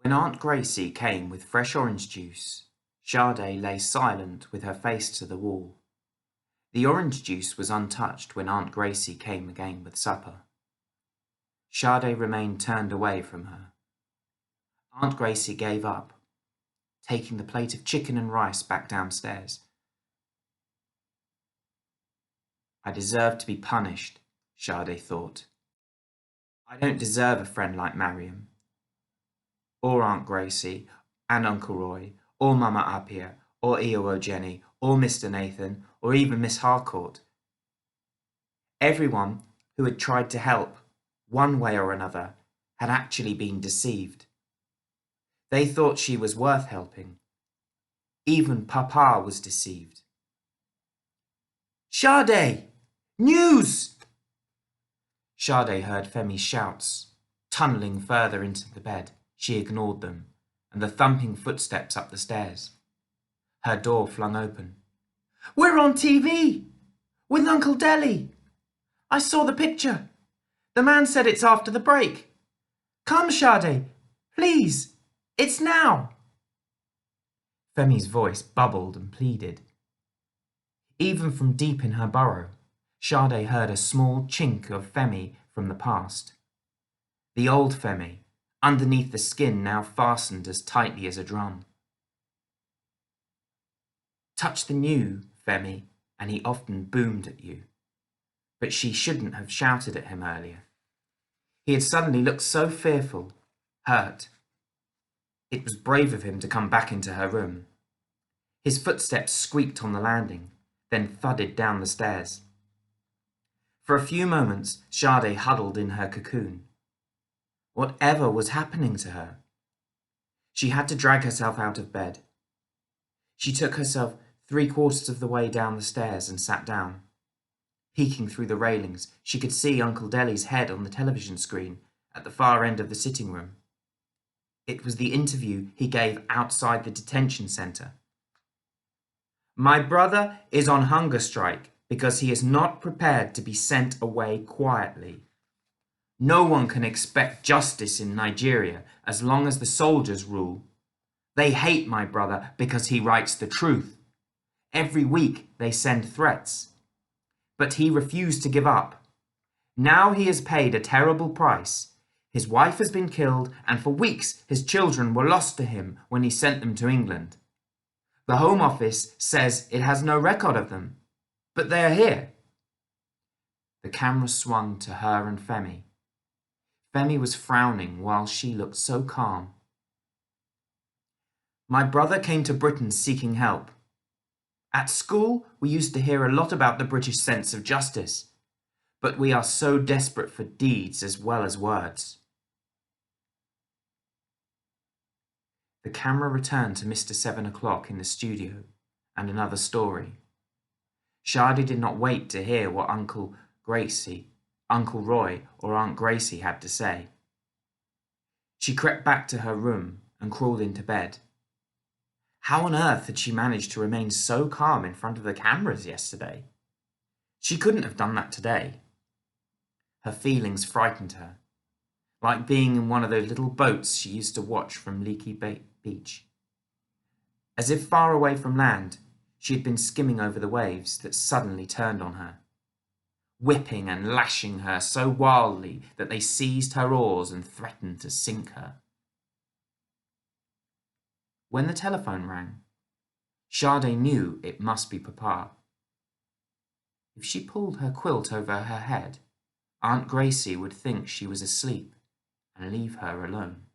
When Aunt Gracie came with fresh orange juice, Sade lay silent with her face to the wall. The orange juice was untouched when Aunt Gracie came again with supper. Sade remained turned away from her. Aunt Gracie gave up, taking the plate of chicken and rice back downstairs. I deserve to be punished, Sade thought. I don't deserve a friend like Mariam, or Aunt Gracie, and Uncle Roy, or Mama Apia, or Eowo Jenny, or Mr. Nathan, or even Miss Harcourt. Everyone who had tried to help, one way or another, had actually been deceived. They thought she was worth helping. Even Papa was deceived. Sade! News! Sade heard Femi's shouts. Tunnelling further into the bed, she ignored them, and the thumping footsteps up the stairs. Her door flung open. We're on TV! With Uncle Deli! I saw the picture. The man said it's after the break. Come, Sade, please, it's now. Femi's voice bubbled and pleaded. Even from deep in her burrow, Sade heard a small chink of Femi from the past. The old Femi, underneath the skin now fastened as tightly as a drum. Touch the new Femi, and he often boomed at you. But she shouldn't have shouted at him earlier. He had suddenly looked so fearful, hurt. It was brave of him to come back into her room. His footsteps squeaked on the landing, then thudded down the stairs. For a few moments, Sade huddled in her cocoon. Whatever was happening to her? She had to drag herself out of bed. She took herself 3/4 of the way down the stairs and sat down. Peeking through the railings, she could see Uncle Deli's head on the television screen at the far end of the sitting room. It was the interview he gave outside the detention centre. My brother is on hunger strike because he is not prepared to be sent away quietly. No one can expect justice in Nigeria as long as the soldiers rule. They hate my brother because he writes the truth. Every week they send threats. But he refused to give up. Now he has paid a terrible price. His wife has been killed, and for weeks his children were lost to him when he sent them to England. The Home Office says it has no record of them, but they are here. The camera swung to her and Femi. Femi was frowning while she looked so calm. My brother came to Britain seeking help. At school, we used to hear a lot about the British sense of justice, but we are so desperate for deeds as well as words. The camera returned to Mr. 7 o'clock in the studio and another story. Sade did not wait to hear what Uncle Gracie, Uncle Roy, or Aunt Gracie had to say. She crept back to her room and crawled into bed. How on earth had she managed to remain so calm in front of the cameras yesterday? She couldn't have done that today. Her feelings frightened her, like being in one of those little boats she used to watch from Leaky Beach. As if far away from land, she had been skimming over the waves that suddenly turned on her, whipping and lashing her so wildly that they seized her oars and threatened to sink her. When the telephone rang, Sade knew it must be Papa. If she pulled her quilt over her head, Aunt Gracie would think she was asleep and leave her alone.